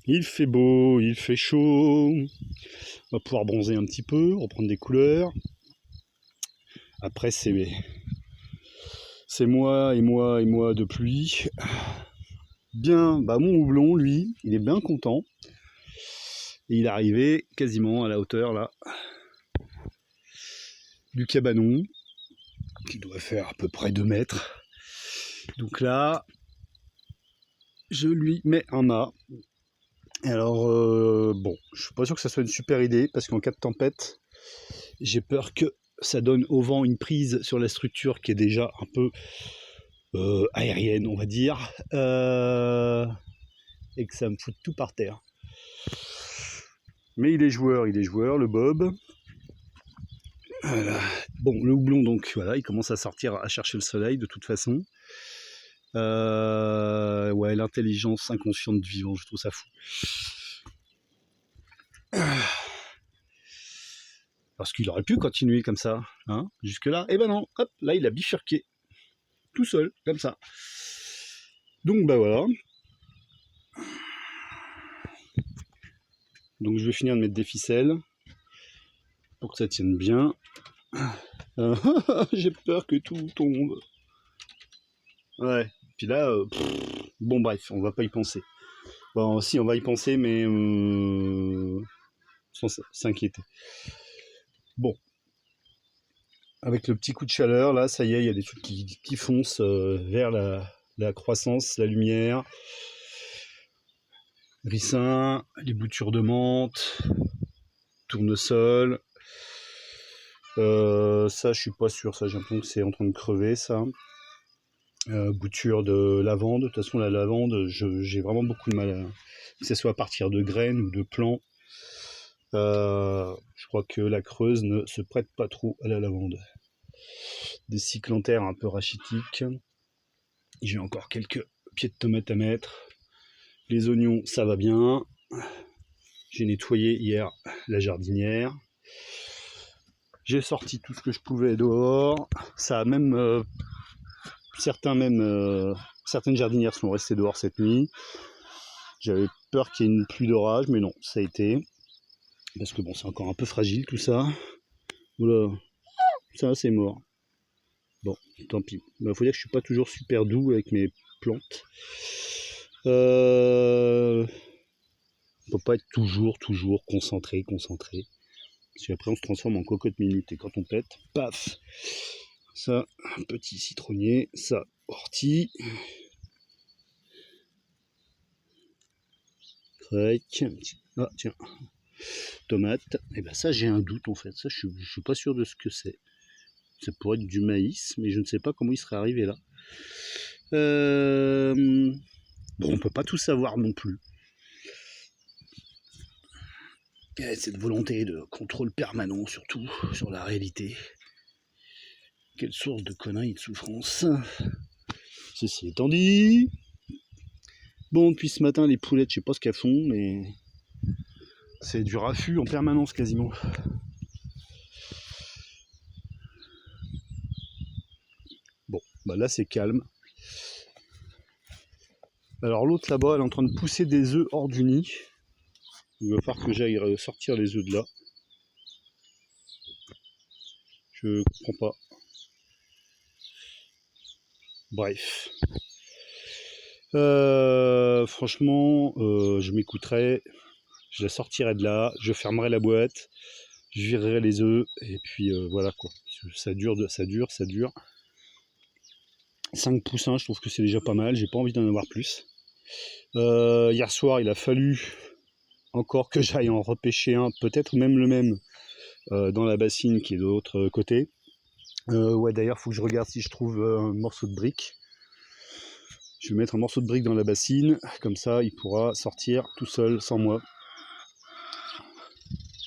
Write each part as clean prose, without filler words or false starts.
Il fait beau, il fait chaud. On va pouvoir bronzer un petit peu, reprendre des couleurs. Après, c'est mois et mois et mois de pluie. Bien, bah mon houblon, lui, il est bien content. Et il est arrivé quasiment à la hauteur là du cabanon, qui doit faire à peu près 2 mètres. Donc là, je lui mets un mât. Alors, bon, je suis pas sûr que ça soit une super idée, parce qu'en cas de tempête, j'ai peur que ça donne au vent une prise sur la structure qui est déjà un peu aérienne, on va dire, et que ça me fout tout par terre. Mais il est joueur, le Bob. Voilà. Bon, le houblon, donc voilà, il commence à sortir, à chercher le soleil de toute façon. Ouais, l'intelligence inconsciente du vivant, je trouve ça fou. Parce qu'il aurait pu continuer comme ça, hein, jusque-là. Et ben non, hop, là il a bifurqué. Tout seul, comme ça. Donc bah voilà. Donc je vais finir de mettre des ficelles pour que ça tienne bien. J'ai peur que tout tombe. Ouais. Puis là, bon bref, on va pas y penser. Bon, si, on va y penser, mais sans s'inquiéter. Bon. Avec le petit coup de chaleur, là, ça y est, il y a des trucs qui foncent vers la croissance, la lumière. Ricin, les boutures de menthe, tournesol. Ça, je suis pas sûr, ça, j'ai l'impression que c'est en train de crever, ça. Bouture de lavande. De toute façon, la lavande, j'ai vraiment beaucoup de mal que ce soit à partir de graines ou de plants. Je crois que la Creuse ne se prête pas trop à la lavande. Des cyclanthères un peu rachitiques. J'ai encore quelques pieds de tomates à mettre. Les oignons, ça va bien. J'ai nettoyé hier la jardinière. J'ai sorti tout ce que je pouvais dehors. Ça a même certaines jardinières sont restées dehors cette nuit. J'avais peur qu'il y ait une pluie d'orage, mais non, ça a été. Parce que bon, c'est encore un peu fragile tout ça. Oula, ça c'est mort. Bon, tant pis. Il faut dire que je suis pas toujours super doux avec mes plantes. On peut pas être toujours concentré. Parce qu'après on se transforme en cocotte minute et quand on pète, paf. Ça, un petit citronnier, ça, ortie. Crec. Ah tiens, tomate. Et ben ça j'ai un doute en fait. Ça je suis pas sûr de ce que c'est. Ça pourrait être du maïs, mais je ne sais pas comment il serait arrivé là. Bon, on peut pas tout savoir non plus. Il y a cette volonté de contrôle permanent, surtout sur la réalité. Quelle source de conneries et de souffrance. Ceci étant dit. Bon, depuis ce matin, les poulettes, je sais pas ce qu'elles font, mais c'est du raffut en permanence quasiment. Bon, bah là c'est calme. Alors l'autre là-bas, elle est en train de pousser des œufs hors du nid. Il va falloir que j'aille sortir les œufs de là. Je comprends pas. Bref. Franchement, je m'écouterai. Je la sortirai de là. Je fermerai la boîte. Je virerai les œufs. Et puis voilà quoi. Ça dure. 5 poussins, je trouve que c'est déjà pas mal. J'ai pas envie d'en avoir plus. Hier soir, il a fallu encore que j'aille en repêcher un, peut-être même le même, dans la bassine qui est de l'autre côté. Ouais, d'ailleurs, faut que je regarde si je trouve un morceau de brique. Je vais mettre un morceau de brique dans la bassine, comme ça, il pourra sortir tout seul, sans moi.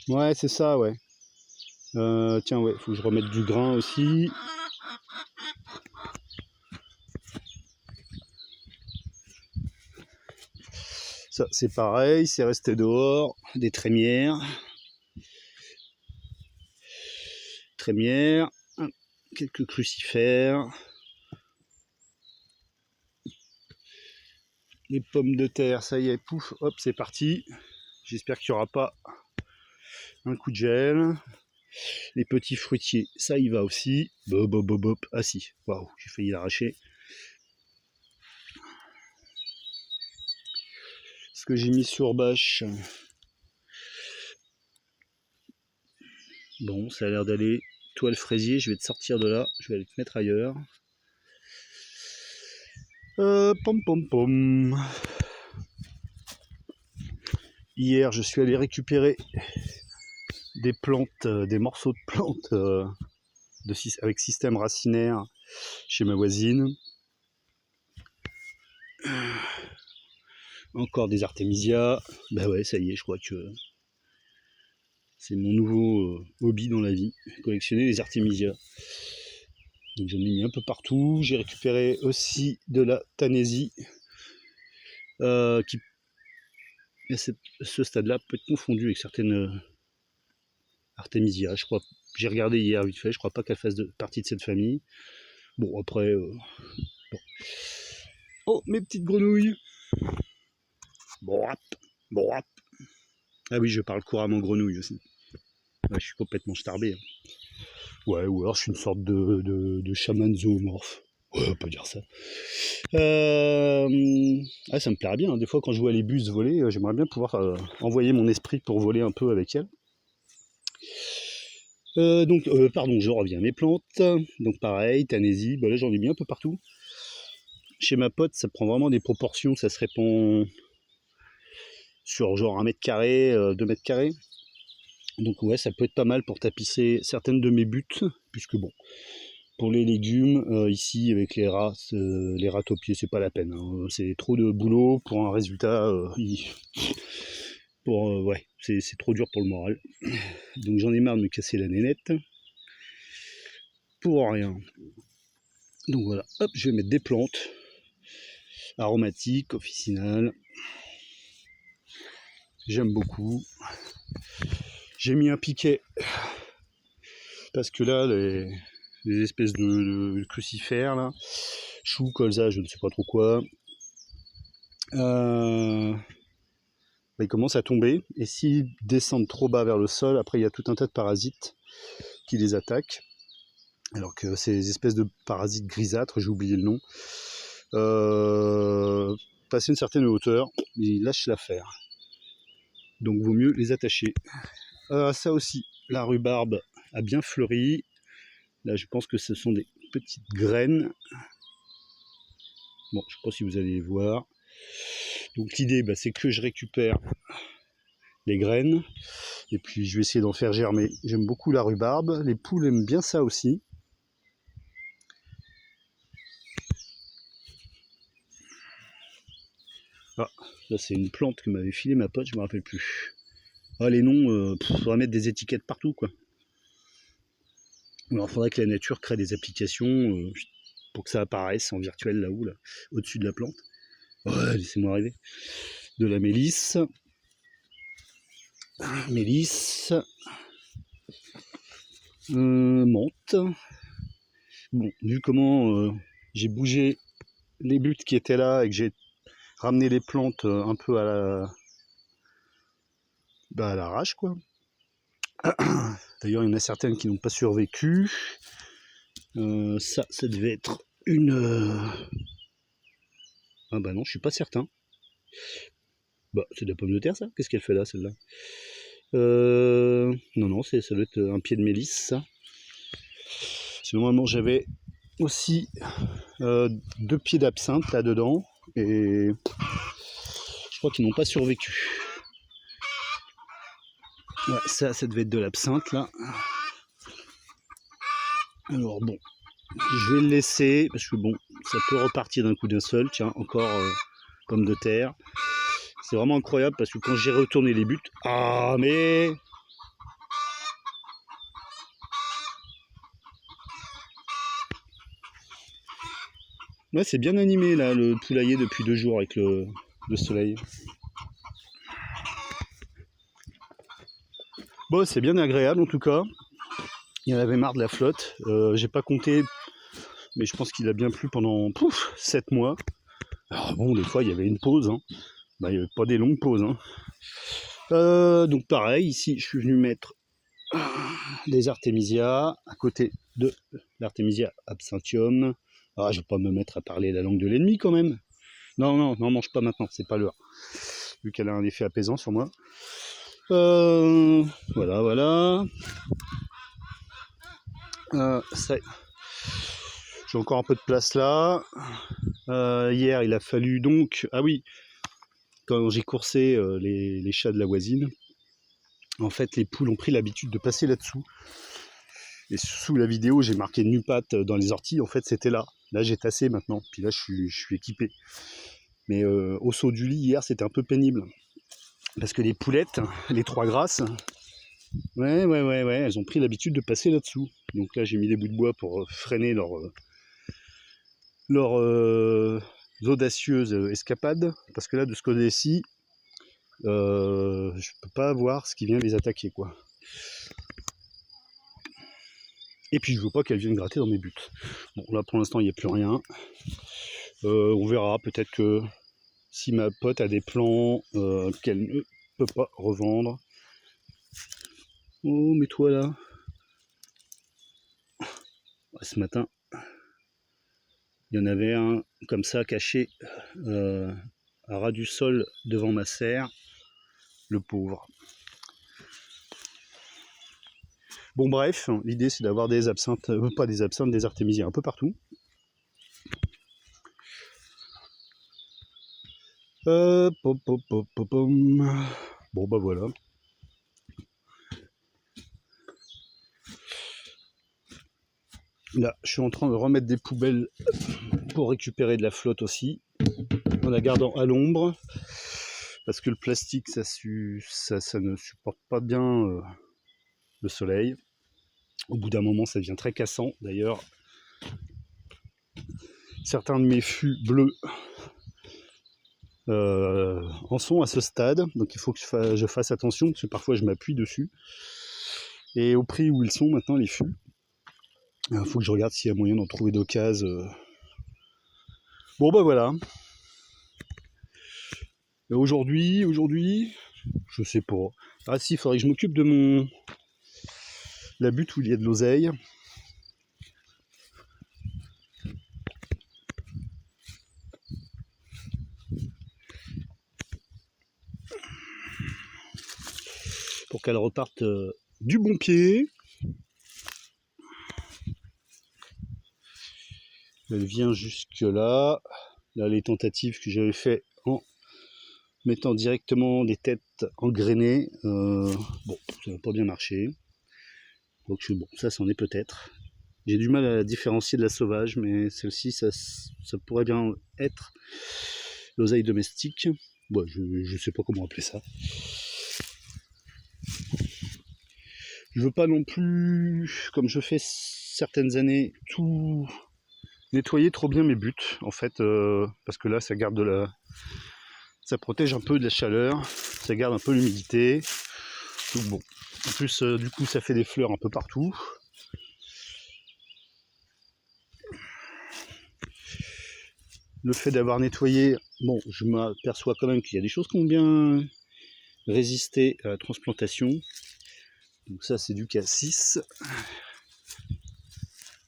Ouais, c'est ça, ouais. Tiens, ouais, faut que je remette du grain aussi. Ça, c'est pareil, c'est resté dehors. Des trémières. Quelques crucifères. Les pommes de terre, ça y est, pouf, hop, c'est parti. J'espère qu'il n'y aura pas un coup de gel. Les petits fruitiers, ça y va aussi. Bop, bop, bop, bop. Ah si, waouh, j'ai failli l'arracher. Ce que j'ai mis sur bâche. Bon, ça a l'air d'aller. Toi le fraisier, je vais te sortir de là. Je vais aller te mettre ailleurs. Pom pom pom. Hier, je suis allé récupérer des plantes, des morceaux de plantes avec système racinaire chez ma voisine. Encore des artémisias. Bah ouais, ça y est, je crois que c'est mon nouveau hobby dans la vie, collectionner les artémisias. Donc j'en ai mis un peu partout. J'ai récupéré aussi de la tanésie qui, à ce stade-là, peut être confondue avec certaines artémisias. Je crois, j'ai regardé hier vite fait, je crois pas qu'elle fasse partie de cette famille. Bon, après... bon. Oh, mes petites grenouilles. Brap, brap. Ah oui, je parle couramment grenouille aussi. Ouais, je suis complètement starbé. Hein. Ouais, ou alors je suis une sorte de chaman zoomorphe. Ouais, on peut dire ça. Ah, ça me plairait bien. Hein. Des fois, quand je vois les bus voler, j'aimerais bien pouvoir envoyer mon esprit pour voler un peu avec elles. Pardon, je reviens. Mes plantes, donc pareil, tanésie, bah là j'en ai mis un peu partout. Chez ma pote, ça prend vraiment des proportions, ça se répand sur genre 1 mètre carré, 2 mètres carrés. Donc ouais, ça peut être pas mal pour tapisser certaines de mes buttes, puisque bon, pour les légumes, ici avec les rats taupiers, c'est pas la peine. Hein. C'est trop de boulot pour un résultat. Ouais, c'est trop dur pour le moral. Donc j'en ai marre de me casser la nénette. Pour rien. Donc voilà, hop, je vais mettre des plantes aromatiques, officinales. J'aime beaucoup. J'ai mis un piquet parce que là, les espèces de crucifères, là, choux, colza, je ne sais pas trop quoi, ils commencent à tomber. Et s'ils descendent trop bas vers le sol, après il y a tout un tas de parasites qui les attaquent. Alors que ces espèces de parasites grisâtres, j'ai oublié le nom, passer une certaine hauteur, ils lâchent l'affaire. Donc vaut mieux les attacher. Ça aussi, la rhubarbe a bien fleuri. Là, je pense que ce sont des petites graines. Bon, je ne sais pas si vous allez les voir. Donc l'idée, c'est que je récupère les graines et puis je vais essayer d'en faire germer. J'aime beaucoup la rhubarbe. Les poules aiment bien ça aussi. Ah, là c'est une plante que m'avait filé ma pote, je ne me rappelle plus. Ah, les noms, faudrait mettre des étiquettes partout, quoi. Alors, il faudrait que la nature crée des applications pour que ça apparaisse en virtuel là-haut, là, au-dessus de la plante. Ouais, laissez-moi arriver. De la mélisse. Menthe. Bon, vu comment j'ai bougé les buttes qui étaient là et que j'ai ramené les plantes un peu à l'arrache, quoi. D'ailleurs, il y en a certaines qui n'ont pas survécu. Ça devait être une... Ah bah non, je suis pas certain. Bah, c'est de la pomme de terre, ça. Qu'est-ce qu'elle fait là, celle-là? Non, ça doit être un pied de mélisse, ça. Normalement, j'avais aussi 2 pieds d'absinthe là-dedans. Et je crois qu'ils n'ont pas survécu. Ouais, ça devait être de l'absinthe, là. Alors bon, je vais le laisser, parce que bon, ça peut repartir d'un coup d'un seul. Tiens, encore pomme de terre. C'est vraiment incroyable, parce que quand j'ai retourné les buts... Ah, mais... Ouais, c'est bien animé, là, le poulailler depuis 2 jours avec le soleil. Bon, c'est bien agréable, en tout cas. Il y en avait marre de la flotte. J'ai pas compté, mais je pense qu'il a bien plu pendant 7 mois. Alors bon, des fois il y avait une pause, hein. Bah, il n'y avait pas des longues pauses, hein. Donc pareil, ici je suis venu mettre des artémisias à côté de l'artémisia absinthium. Ah, je vais pas me mettre à parler la langue de l'ennemi quand même. Non, non, n'en mange pas maintenant, c'est pas l'heure. Vu qu'elle a un effet apaisant sur moi. Voilà, voilà. J'ai encore un peu de place là. Hier, il a fallu donc... Ah oui, quand j'ai coursé les chats de la voisine, en fait, les poules ont pris l'habitude de passer là-dessous. Et sous la vidéo, j'ai marqué Nupat dans les orties. En fait, c'était là. Là, j'ai tassé maintenant. Puis là, je suis équipé. Mais au saut du lit, hier, c'était un peu pénible. Parce que les poulettes, les 3 grasses, ouais, elles ont pris l'habitude de passer là-dessous. Donc là, j'ai mis des bouts de bois pour freiner leurs audacieuses escapades. Parce que là, de ce côté-ci, je peux pas voir ce qui vient les attaquer, quoi. Et puis je veux pas qu'elles viennent gratter dans mes buts. Bon, là pour l'instant il n'y a plus rien. On verra, peut-être que si ma pote a des plans qu'elle ne peut pas revendre. Oh, mais toi là. Ce matin, il y en avait un comme ça caché à ras du sol devant ma serre. Le pauvre. Bon bref, l'idée c'est d'avoir des absinthes, pas des absinthes, des artémisias un peu partout. Bon bah voilà. Là, je suis en train de remettre des poubelles pour récupérer de la flotte aussi, en la gardant à l'ombre, parce que le plastique, ça ne supporte pas bien le soleil. Au bout d'un moment, ça devient très cassant. D'ailleurs, certains de mes fûts bleus en sont à ce stade, donc il faut que je fasse attention, parce que parfois je m'appuie dessus. Et au prix où ils sont maintenant, les fûts, il faut que je regarde s'il y a moyen d'en trouver d'occasion. Bon bah voilà. Aujourd'hui, je sais pas. Ah si, il faudrait que je m'occupe de la butte où il y a de l'oseille. Pour qu'elle reparte du bon pied. Elle vient jusque là. Là, les tentatives que j'avais fait en mettant directement des têtes engrainées, bon, ça n'a pas bien marché. Donc bon, ça c'en est peut-être. J'ai du mal à la différencier de la sauvage, mais celle-ci, ça pourrait bien être l'oseille domestique. Bon, je ne sais pas comment appeler ça. Je veux pas non plus, comme je fais certaines années, tout nettoyer trop bien mes buts, en fait, parce que là, ça garde ça protège un peu de la chaleur, ça garde un peu l'humidité. Donc bon, en plus, du coup, ça fait des fleurs un peu partout. Le fait d'avoir nettoyé, bon, je m'aperçois quand même qu'il y a des choses qui ont bien résisté à la transplantation. Donc ça, c'est du cassis.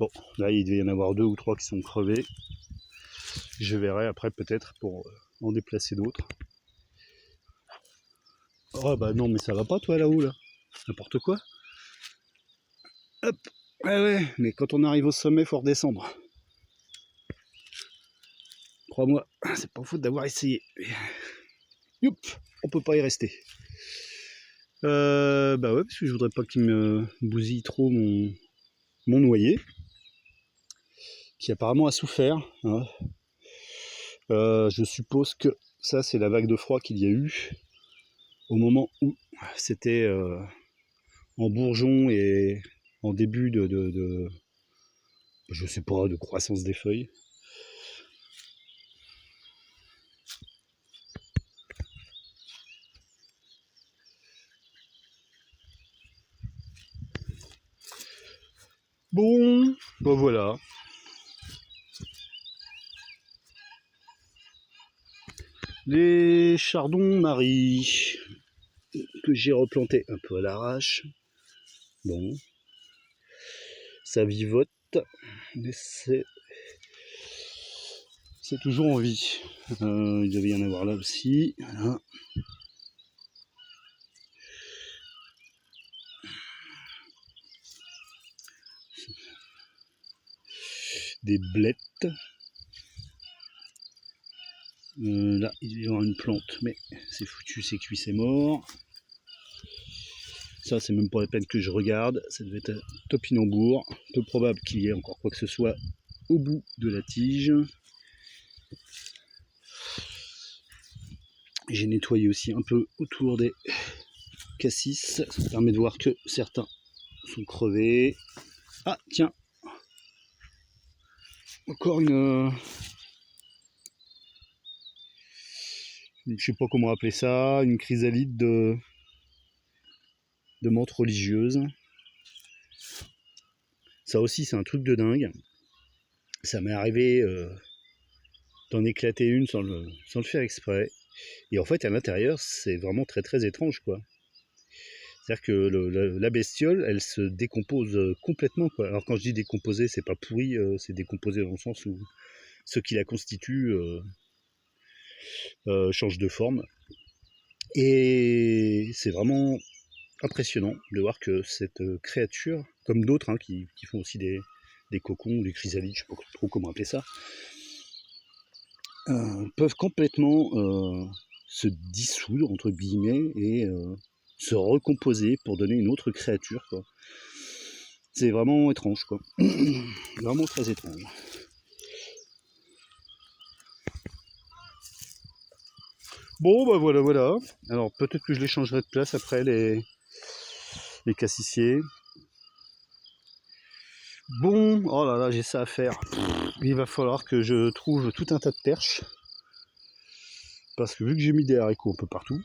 Bon, là, il devait y en avoir 2 ou 3 qui sont crevés. Je verrai après peut-être pour en déplacer d'autres. Oh bah non, mais ça va pas toi là-haut là. N'importe quoi. Hop. Ah ouais, mais quand on arrive au sommet, faut redescendre. Crois-moi, c'est pas faute d'avoir essayé. Youp, on peut pas y rester. Bah ouais, parce que je voudrais pas qu'il me bousille trop mon noyer, qui apparemment a souffert. Hein. Je suppose que ça, c'est la vague de froid qu'il y a eu au moment où c'était en bourgeon et en début je sais pas, de croissance des feuilles. Bon, ben voilà. Les chardons Marie que j'ai replanté un peu à l'arrache. Bon, ça vivote, mais c'est toujours en vie. Il devait y en avoir là aussi. Voilà. Des blettes. Là, il devait y avoir une plante, mais c'est foutu, c'est cuit, c'est mort. Ça, c'est même pas la peine que je regarde. Ça devait être un topinambour. Peu probable qu'il y ait encore quoi que ce soit au bout de la tige. J'ai nettoyé aussi un peu autour des cassis. Ça permet de voir que certains sont crevés. Ah, tiens. Encore une... je sais pas comment appeler ça. Une chrysalide de menthe religieuse. Ça aussi, c'est un truc de dingue. Ça m'est arrivé d'en éclater une sans le faire exprès. Et en fait, à l'intérieur, c'est vraiment très très étrange, quoi. C'est-à-dire que la bestiole, elle se décompose complètement, quoi. Alors quand je dis décomposer, c'est pas pourri, c'est décomposé dans le sens où ce qui la constitue change de forme. Et c'est vraiment impressionnant de voir que cette créature, comme d'autres hein, qui font aussi des cocons, des chrysalides, je sais pas trop comment appeler ça, peuvent complètement se dissoudre, entre guillemets, et se recomposer pour donner une autre créature, quoi. C'est vraiment étrange, quoi. Vraiment très étrange. Bon, bah voilà. Alors peut-être que je les changerai de place après, les cassissiers. Bon, oh là là, j'ai ça à faire. Il va falloir que je trouve tout un tas de perches. Parce que vu que j'ai mis des haricots un peu partout,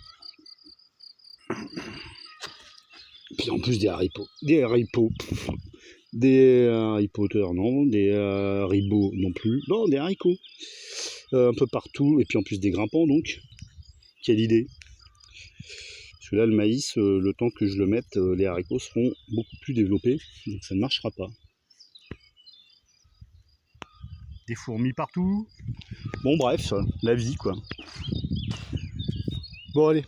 puis en plus des haricots, des haripoteurs non, des haribots non plus, non, des haricots, un peu partout, et puis en plus des grimpants donc, quelle idée. Parce que là le maïs, le temps que je le mette, les haricots seront beaucoup plus développés, donc ça ne marchera pas. Des fourmis partout, bon bref, la vie quoi. Bon allez.